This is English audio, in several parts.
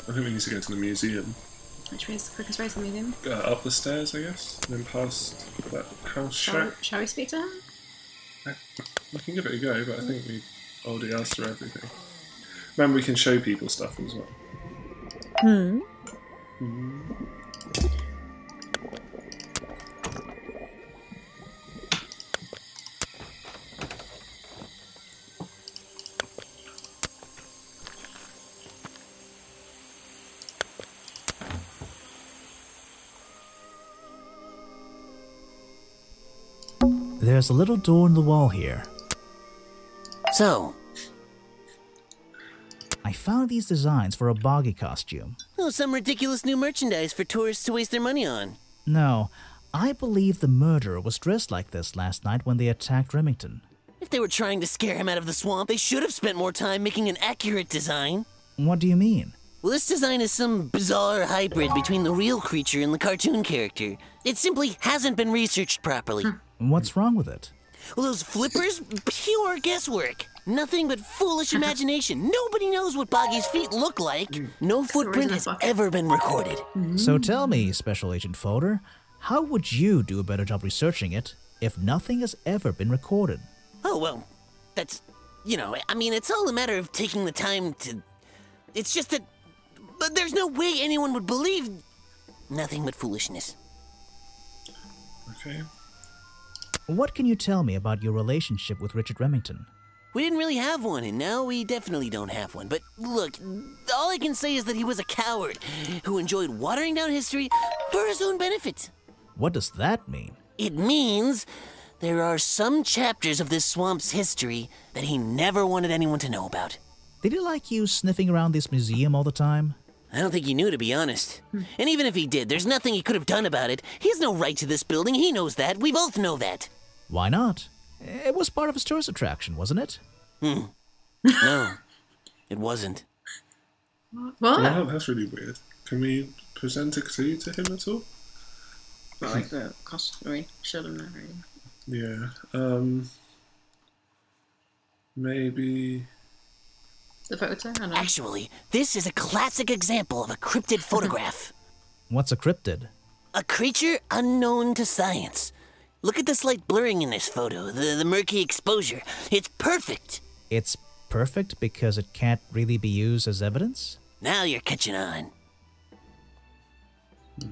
I think we need to go to the museum. Which way is the quickest way to the museum? Up the stairs, I guess, and then past that house shack. Shall we speak to him? We can give it a go, but I think we've already asked her everything. Remember, we can show people stuff as well. There's a little door in the wall here. So, I found these designs for a boggy costume. oh, some ridiculous new merchandise for tourists to waste their money on. No, I believe the murderer was dressed like this last night when they attacked Remington. If they were trying to scare him out of the swamp, they should have spent more time making an accurate design. What do you mean? Well, this design is some bizarre hybrid between the real creature and the cartoon character. It simply hasn't been researched properly. What's wrong with it? Well, those flippers? Pure guesswork. Nothing but foolish imagination. Nobody knows what Boggy's feet look like. No footprint has ever been recorded. So tell me, Special Agent Folder, how would you do a better job researching it if nothing has ever been recorded? Oh, well, that's, I mean, it's all a matter of taking the time to... It's just that... But there's no way anyone would believe... Nothing but foolishness. Okay. What can you tell me about your relationship with Richard Remington? We didn't really have one, and now we definitely don't have one. But look, all I can say is that he was a coward who enjoyed watering down history for his own benefit. What does that mean? It means there are some chapters of this swamp's history that he never wanted anyone to know about. Did he like you sniffing around this museum all the time? I don't think he knew, to be honest. And even if he did, there's nothing he could have done about it. He has no right to this building. He knows that. We both know that. Why not? It was part of his tourist attraction, wasn't it? No, it wasn't. What? Yeah, that's really weird. Can we present a clue to him at all? Well, like the costume. We should have known, really. Yeah. Maybe... The photo? I don't know. Actually, this is a classic example of a cryptid photograph. What's a cryptid? A creature unknown to science. Look at the slight blurring in this photo, the murky exposure. It's perfect. It's perfect because it can't really be used as evidence? Now you're catching on. Do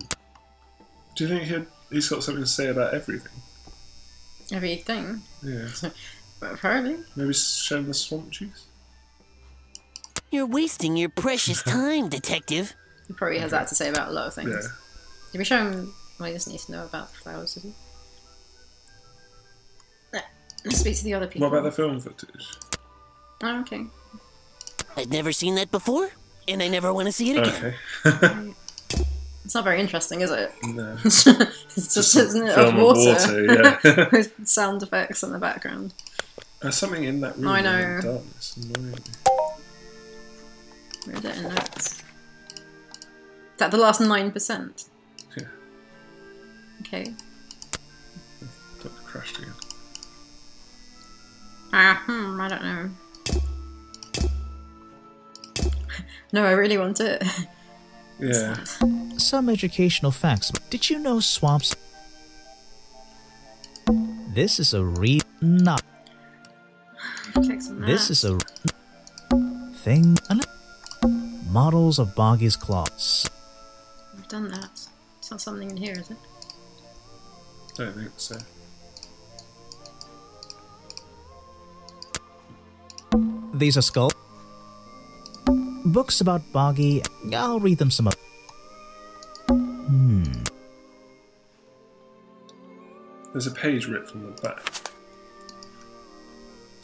you think he's got something to say about everything? Everything? Yeah. Well, probably. Maybe show him the swamp juice? You're wasting your precious time, Detective. He probably has that to say about a lot of things. Yeah. Did we show him... Well, he doesn't need to know about the flowers, does he? Let's speak to the other people. What about the film footage? Oh, okay. I've never seen that before, and I never want to see it again. Okay. It's not very interesting, is it? No. It's just, isn't it, film of water? yeah. With sound effects in the background. There's something in that room. I know. In the darkness, annoying me. Read it in notes. Is that the last 9%? Yeah. Okay. That crashed again. I don't know. No, I really want it. Yeah. Some educational facts. Did you know swamps... This is a not. Click on that. This is a thing. Models of Boggy's claws. I've done that. It's not something in here, is it? Don't think so. These are skulls. Books about Boggy. I'll read them some other. There's a page ripped from the back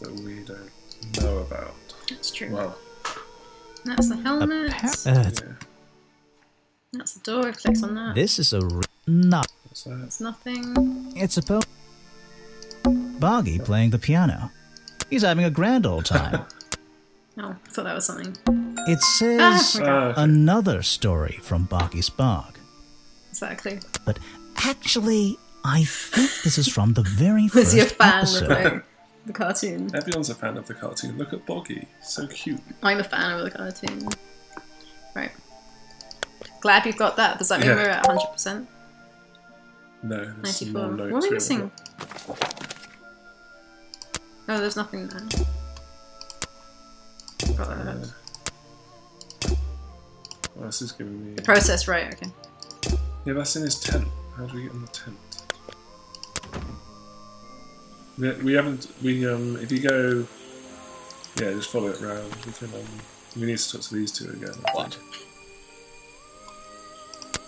that we don't know about. That's true. Well, That's the helmet. yeah. That's the door. Clicks on that. This is a not. What's that? It's nothing. It's a Boggy playing the piano. He's having a grand old time. Oh, I thought that was something. It says Okay. another story from Boggy's Bog. Is that a clue? But actually, I think this is from the very Was first he a fan episode. of the cartoon? Everyone's a fan of the cartoon. Look at Boggy. So cute. I'm a fan of the cartoon. Right. glad we've got that. Does that mean we're at 100%? No, there's some 94. more notes. What are we we missing? haven't Oh, there's nothing there. Got that. Well, this is giving me... Process, right, okay. Yeah, that's in his tent. How do we get in the tent? We haven't... if you go... Yeah, just follow it round. We need to talk to these two again. What?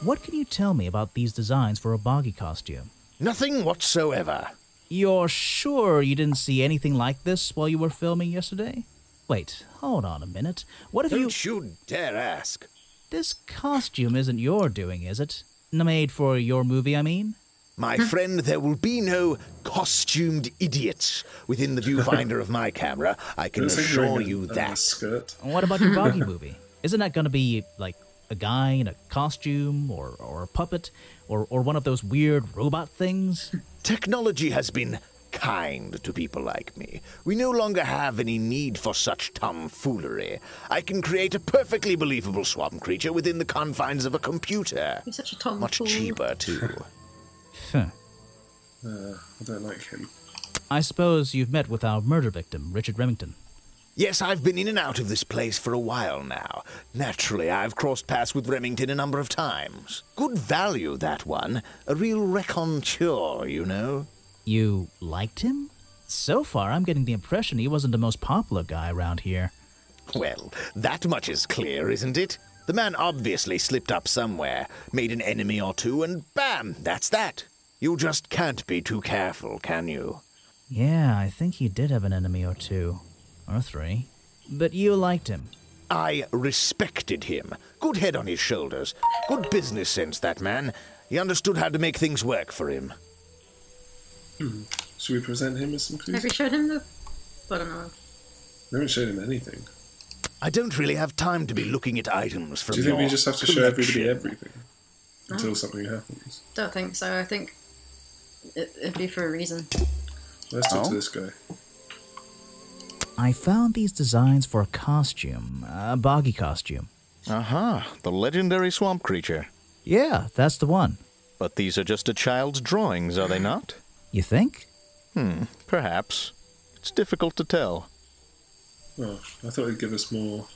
What can you tell me about these designs for a boggy costume? Nothing whatsoever. You're sure you didn't see anything like this while you were filming yesterday? Wait, hold on a minute. What if Don't you dare ask. This costume isn't your doing, is it? Made for your movie, I mean? My friend, there will be no costumed idiots within the viewfinder of my camera. I can assure you that. Skirt. What about your boggy movie? Isn't that going to be, like, a guy in a costume, or a puppet, or one of those weird robot things? Technology has been kind to people like me. We no longer have any need for such tomfoolery. I can create a perfectly believable swamp creature within the confines of a computer. You're such a tomfool. Much cheaper, too. Huh. I don't like him. I suppose you've met with our murder victim, Richard Remington. Yes, I've been in and out of this place for a while now. Naturally, I've crossed paths with Remington a number of times. Good value, that one. A real raconteur, you know. You liked him? So far, I'm getting the impression he wasn't the most popular guy around here. Well, that much is clear, isn't it? The man obviously slipped up somewhere, made an enemy or two, and bam, that's that. You just can't be too careful, can you? Yeah, I think he did have an enemy or two. Or three. But you liked him. I respected him. Good head on his shoulders. Good business sense, that man. He understood how to make things work for him. Should we present him with some clues? Have you showed him the... I don't know. We haven't showed him anything. I don't really have time to be looking at items from Do you think we just have to show everybody collection. everything? Until something happens? Don't think so. I think it'd be for a reason. Let's talk to this guy. I found these designs for a costume. A boggy costume. Aha, the legendary swamp creature. Yeah, that's the one. But these are just a child's drawings, are they not? You think? Perhaps. It's difficult to tell. Well, I thought he'd give us more.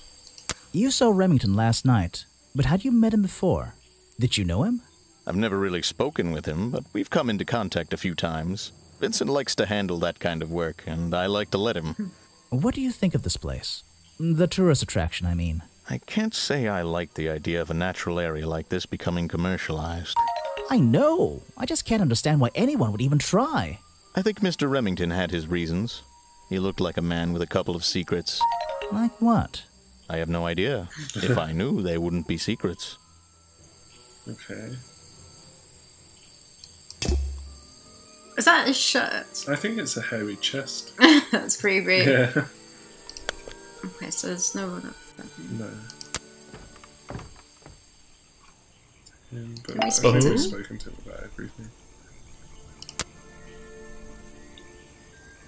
You saw Remington last night, but had you met him before? Did you know him? I've never really spoken with him, but we've come into contact a few times. Vincent likes to handle that kind of work, and I like to let him. What do you think of this place? The tourist attraction, I mean. I can't say I like the idea of a natural area like this becoming commercialized. I know. I just can't understand why anyone would even try. I think Mr. Remington had his reasons. He looked like a man with a couple of secrets. Like what? I have no idea. If I knew, they wouldn't be secrets. Okay. Is that his shirt? I think it's a hairy chest. That's pretty big. Yeah. Okay, so there's no one up there. No. But Can we I've speak to already him? spoken to him about everything.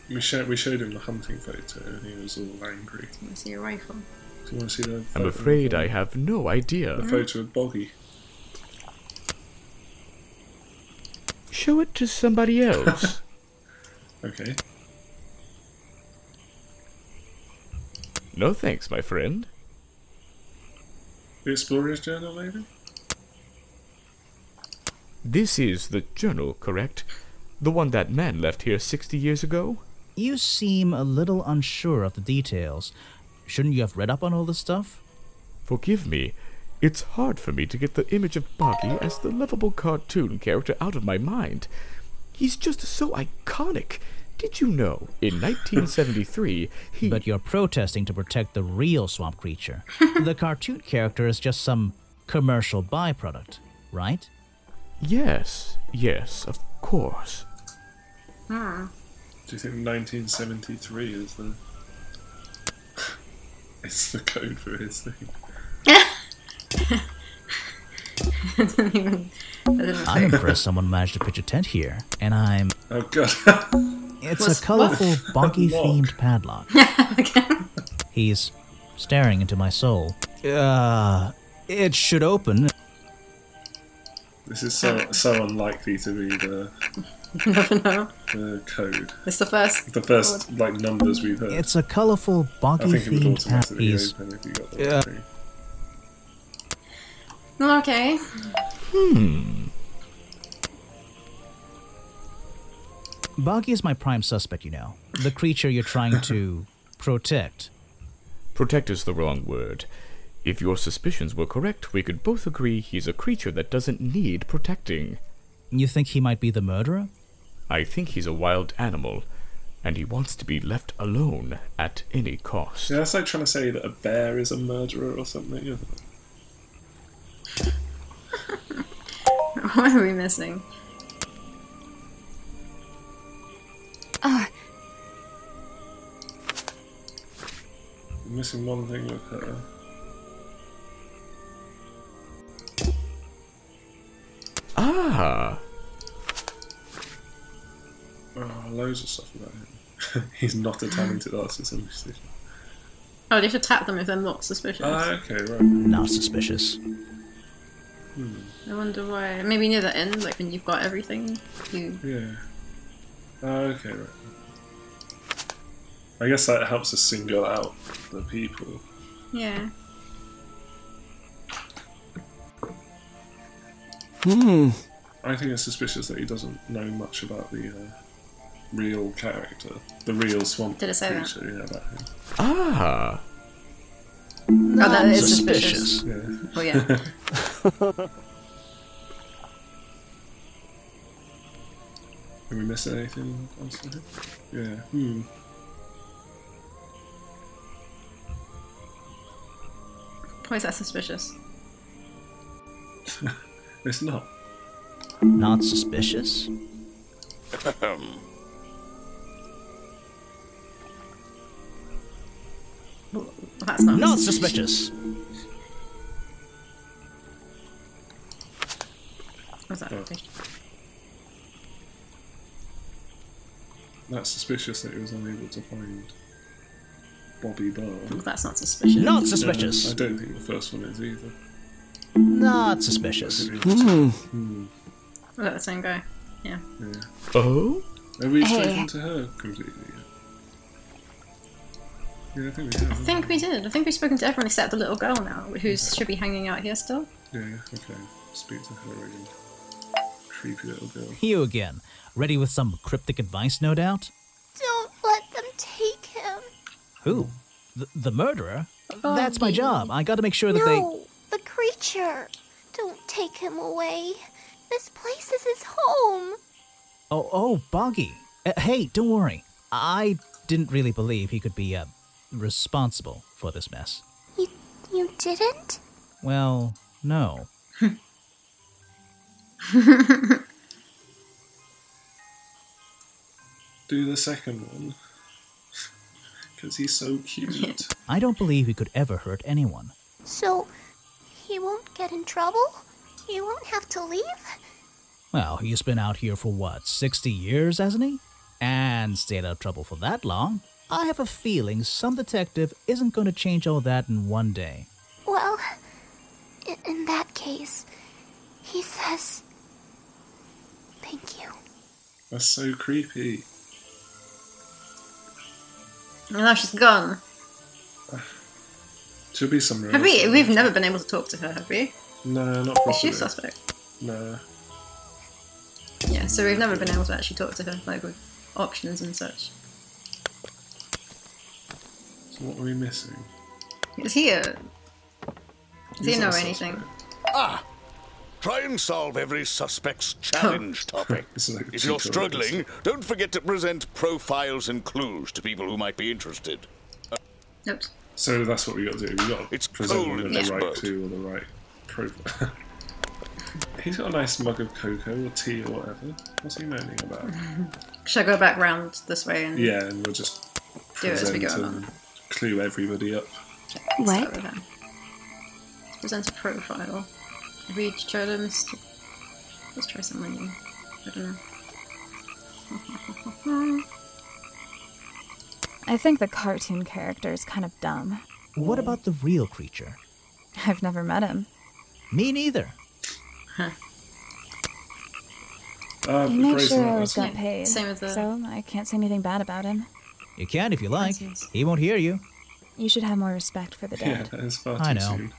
We showed him the hunting photo and he was all angry. Can you see a rifle? Do you want to see the photo? I'm afraid I have no idea. The photo of Boggy. Show it to somebody else. Okay. No thanks, my friend. The Explorer's Journal, maybe? This is the journal, correct? The one that man left here 60 years ago? You seem a little unsure of the details. Shouldn't you have read up on all this stuff? Forgive me. It's hard for me to get the image of Boggy as the lovable cartoon character out of my mind. He's just so iconic. Did you know, in 1973, he... But you're protesting to protect the real swamp creature. The cartoon character is just some commercial byproduct, right? Yes, of course. Do you think 1973 is the... it's the code for his thing? I'm impressed someone managed to pitch a tent here, and I'm... Oh god. It's a colorful, Boggy-themed padlock. He's staring into my soul. It should open. This is so unlikely to be You never know. the code. It's the first. Like numbers we've heard. It's a colorful, I think it would boggy-themed automatically piece. open if you got the right thing. Okay. Boggy is my prime suspect, you know. The creature you're trying to protect. Protect is the wrong word. If your suspicions were correct, we could both agree he's a creature that doesn't need protecting. You think he might be the murderer? I think he's a wild animal, and he wants to be left alone at any cost. Yeah, that's like trying to say that a bear is a murderer or something, isn't it? What are we missing? I'm missing one thing with her. Ah! Oh, loads of stuff about him. He's not a talented artist, obviously. Oh, you have to tap them if they're not suspicious. Okay, right. Not suspicious. I wonder why. Maybe near the end, like when you've got everything, you... Yeah. Okay, right. I guess that helps us single out the people. Yeah. I think it's suspicious that he doesn't know much about the real character. The real swamp Did it say that? creature, yeah, about him. Ah! Oh, that is suspicious. Yeah. Well, yeah. Have we missed anything else here? Yeah. Why is that suspicious? It's not. Not suspicious? Well, that's not. Not suspicious! What's that? Oh. That's suspicious that he was unable to find Bobby Barr. Well, that's not suspicious. Not I suspicious! don't think the first one is either. Not suspicious. Was that the same guy? Yeah. Yeah. Oh? Have we spoken to her completely yet? Yeah, I think we have. I think we did. I think we've spoken to everyone except the little girl now, who should be hanging out here still. Yeah, okay. Speak to her again. Creepy little girl. You again. Ready with some cryptic advice, no doubt? Don't let them take him. Who? The murderer? That's my job. I gotta make sure that No, the creature. Don't take him away. This place is his home. Oh, Boggy. Hey, don't worry. I didn't really believe he could be, responsible for this mess. You didn't? Well, no. Do the second one. Because he's so cute. I don't believe he could ever hurt anyone. So, he won't get in trouble? You won't have to leave? Well, he's been out here for what, 60 years, hasn't he? And stayed out of trouble for that long. I have a feeling some detective isn't going to change all that in one day. Well, in that case, he says... Thank you. That's so creepy. And now she's gone. She'll be somewhere Have else. we've never been able to talk to her, have we? No, not Is she properly. a suspect? No. Yeah, so we've never been able to actually talk to her, like with options and such. So what are we missing? Is he a... Does he He's know not a anything? suspect. Try and solve every suspect's challenge topic. This is like a If you're tutorial. struggling, don't forget to present profiles and clues to people who might be interested. Nope. So that's what we got to do. We got to It's present cold them in with this the right boat. clue or the right profile. He's got a nice mug of cocoa or tea or whatever. What's he moaning about? Should I go back round this way and Yeah, and we'll just do it as we go present along? and clue everybody up. Start with him. Let's present a profile. Maybe try to let's try someone new. I don't know. I think the cartoon character is kind of dumb. What about the real creature? I've never met him. Me neither. He made praise sure that, I always that's- got paid, Same with the- so I can't say anything bad about him. You can if you like. Yes. He won't hear you. You should have more respect for the Yeah, dead. that is far I too know. soon.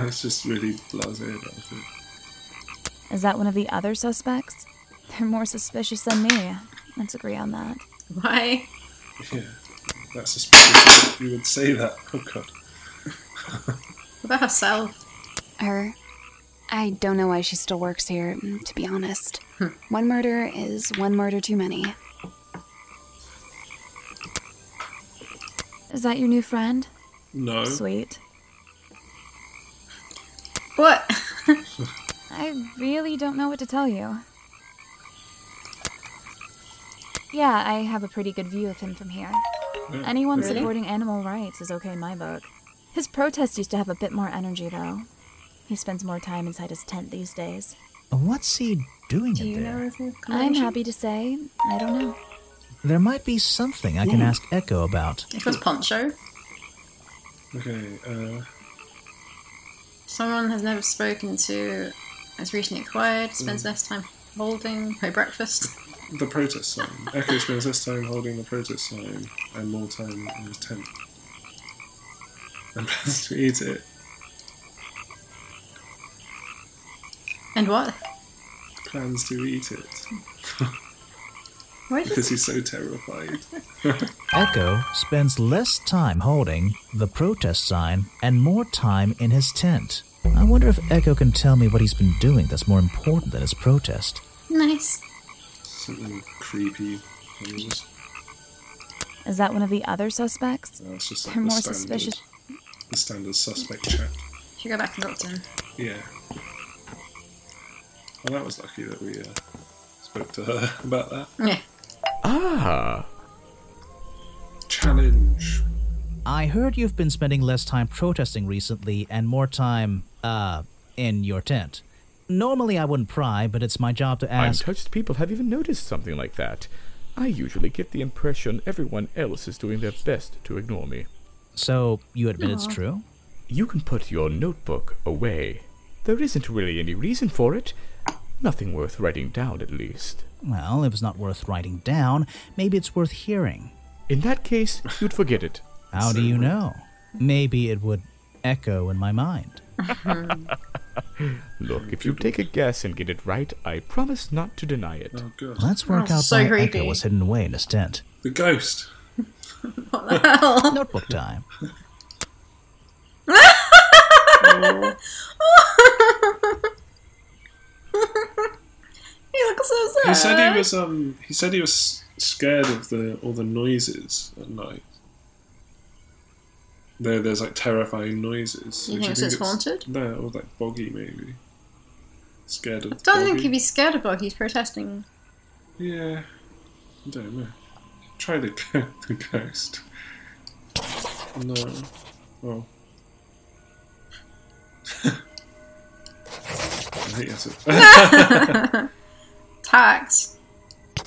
It's just really blasé about it. Is that one of the other suspects? They're more suspicious than me. Let's agree on that. Why? Yeah, that's suspicious. You would say that. Oh god. What about herself? Her. I don't know why she still works here, to be honest. One murder is one murder too many. Is that your new friend? No. Sweet. What? I really don't know what to tell you. Yeah, I have a pretty good view of him from here. Yeah, Anyone okay. supporting animal rights is okay in my book. His protest used to have a bit more energy, though. He spends more time inside his tent these days. What's he doing Do in you know there? if you're I'm happy to say, I don't know. There might be something I can ask Echo about. It was Poncho. Okay, Someone has never spoken to, has recently acquired, spends less time holding her breakfast. the protest sign. Echo spends less time holding the protest sign and more time in his tent. And plans to eat it. And what? Plans to eat it. Why Because he's so terrified. Echo spends less time holding the protest sign and more time in his tent. I wonder if Echo can tell me what he's been doing that's more important than his protest. Nice. Something creepy. Things. Is that one of the other suspects? It's just like They're the more standard, suspicious. the standard suspect chat. Should go back and talk to him. Yeah. Well, that was lucky that we spoke to her about that. Yeah. Ah, Challenge. I heard you've been spending less time protesting recently and more time, in your tent. Normally I wouldn't pry, but it's my job to ask. untouched people have even noticed something like that. I usually get the impression everyone else is doing their best to ignore me. So, you admit it's true? You can put your notebook away. There isn't really any reason for it. Nothing worth writing down, at least. Well, if it's not worth writing down, maybe it's worth hearing. In that case, you'd forget it. How do you know? Maybe it would echo in my mind. Look, if you take a guess and get it right, I promise not to deny it. Oh god. Let's work Oh, out so why creepy. Echo was hidden away in his tent. The ghost. What the hell? Notebook time. He looks so sad. He said he was scared of all the noises at night. There's like terrifying noises. You Do think it's haunted? No, or like boggy maybe. Scared of I don't think boggy. he'd be scared of Bug, he's protesting. Yeah. I don't know. Try the ghost. No. Oh. I think that's it. Tax. I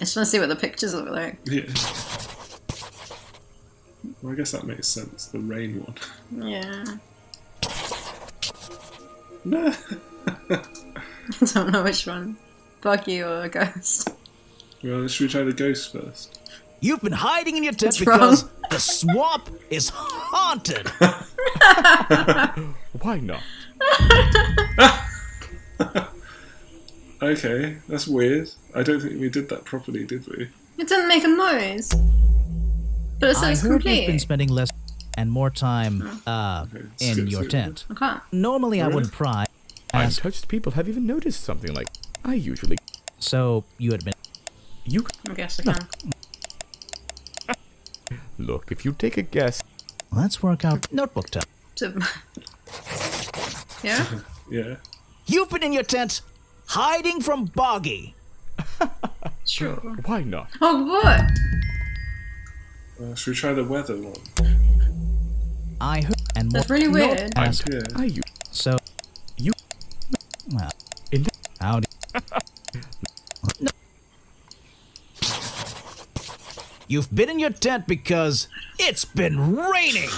just want to see what the pictures look like. Yeah. Well, I guess that makes sense. The rain one. Yeah. No. I don't know which one. Buggy or a ghost. Well, should we try the ghost first? You've been hiding in your tent What's because wrong? the swamp is haunted. Why not? Okay, that's weird. I don't think we did that properly, did we? It didn't make a noise. But it I says heard you've been complete. spending less and more time Okay, in skip your through tent. Okay. Normally I Really? wouldn't pry. Ask, Untouched people have even noticed something like I usually. so you admit. You I guess I can. look, if you take a guess. Let's work out notebook time. Yeah? Yeah. You've been in your tent, hiding from Boggy. Sure. Why not? Oh, what? Should we try the weather one? I heard and more. That's really weird. Ask, Yeah. I so you well, in that how do No. You've been in your tent because it's been raining.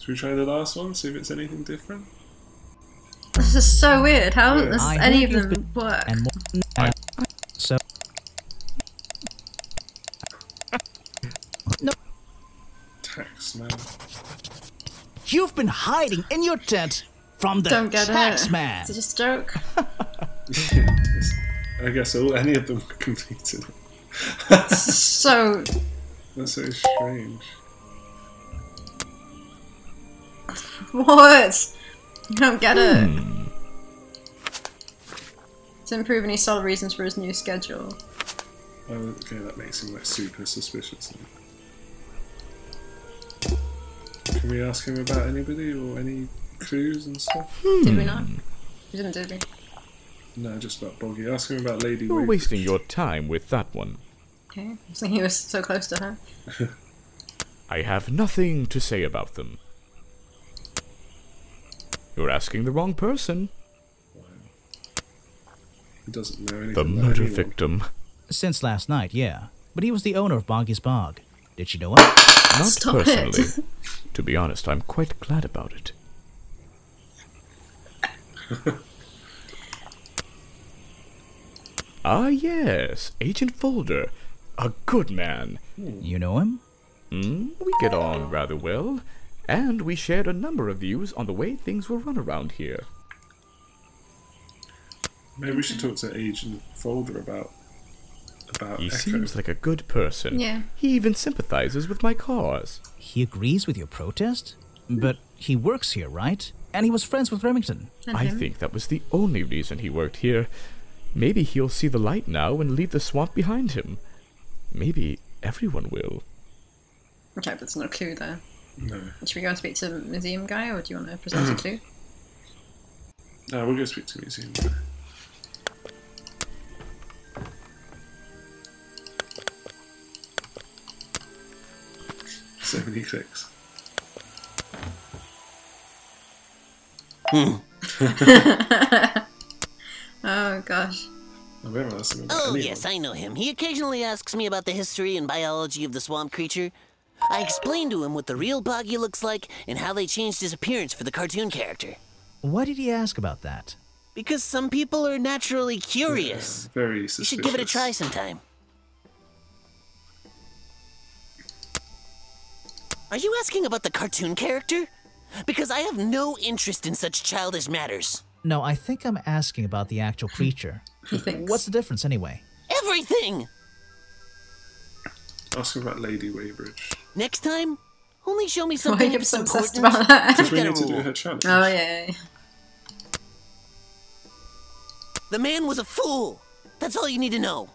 Should Should we try the last one, see if it's anything different? This is so weird. How Yeah. does I any heard of you've them work? And more. So. No. Tax man. You've been hiding in your tent from the Don't get tax it. man. It's just a joke. I guess any of them completed it. So That's so strange. what? I don't get it. To improve any solid reasons for his new schedule. Oh, okay, that makes him like super suspicious. Can we ask him about anybody or any clues and stuff? Did we not? We didn't, did we? No, just about Boggy. Ask him about Lady You're Wade. wasting your time with that one. Okay. I was thinking he was so close to her. I have nothing to say about them. You're asking the wrong person. He doesn't know anything The about murder anyone. victim. Since last night, yeah. But he was the owner of Boggy's Bog. Did you know him? Not Stop personally. it. To be honest, I'm quite glad about it. Ah yes, Agent Folder. A good man. You know him? We get on rather well. And we shared a number of views on the way things were run around here. Maybe we should talk to Agent Folder about He Echo. seems like a good person. Yeah. He even sympathizes with my cause. He agrees with your protest? But he works here, right? And he was friends with Remington. And I him. think that was the only reason he worked here. Maybe he'll see the light now and leave the swamp behind him. Maybe everyone will. Okay, but there's no clue there. No. Should we go and speak to the museum guy, or do you want to present a clue? No, we'll go speak to the museum guy. So many clicks. Oh gosh. I haven't asked him about Oh, anyone. yes, I know him. He occasionally asks me about the history and biology of the swamp creature. I explained to him what the real Boggy looks like and how they changed his appearance for the cartoon character. Why did he ask about that? Because some people are naturally curious. Very You suspicious. should give it a try sometime. Are you asking about the cartoon character? Because I have no interest in such childish matters. No, I think I'm asking about the actual creature. He thinks. What's the difference anyway? Everything! Ask him about Lady Weybridge. Next time, only show me Why something are you if it's so obsessed important. about that? Because we Get a need to do rule. her challenge. Oh yeah. The man was a fool. That's all you need to know.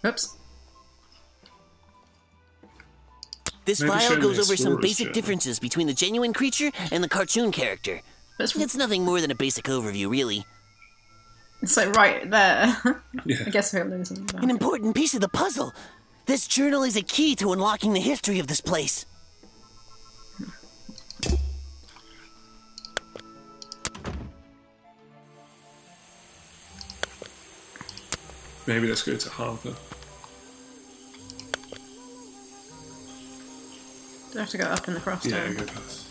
Oops. This Maybe show file me goes over some Explorer's basic Journal. differences between the genuine creature and the cartoon character. But It's nothing more than a basic overview, really. it's like right there. Yeah. I guess we'll lose him. An important piece of the puzzle. This journal is a key to unlocking the history of this place. Maybe let's go to Harper. Do I have to go up in the cross Yeah, town? go past.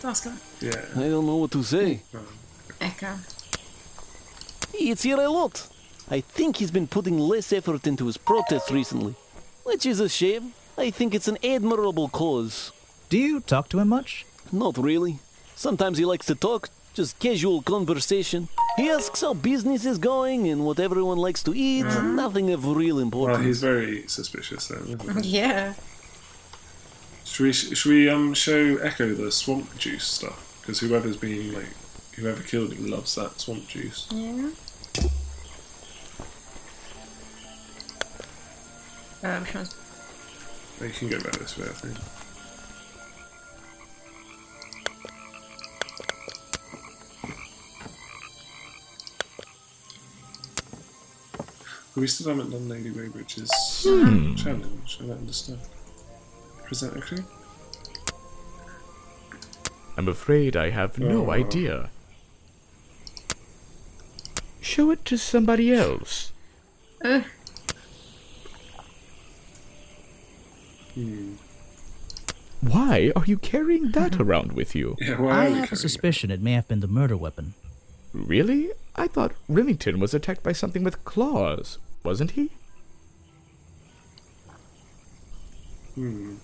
Ask her. Yeah. I don't know what to say. Echo. It's here a lot. I think he's been putting less effort into his protest recently, which is a shame. I think it's an admirable cause. Do you talk to him much? Not really. Sometimes he likes to talk, just casual conversation. He asks how business is going and what everyone likes to eat, nothing of real Well, importance. he's very suspicious then, isn't he? Yeah. Should we show Echo the swamp juice stuff? Because whoever killed him loves that swamp juice. Yeah. Which one's... You can go back this way, I think. But we still haven't done Lady Weybridge's challenge. I don't understand. Present a clue? I'm afraid I have no Oh. idea. Show it to somebody else. Why are you carrying that around with you? Yeah, why I are we have a carrying suspicion it may have been the murder weapon. Really? I thought Remington was attacked by something with claws, wasn't he? it?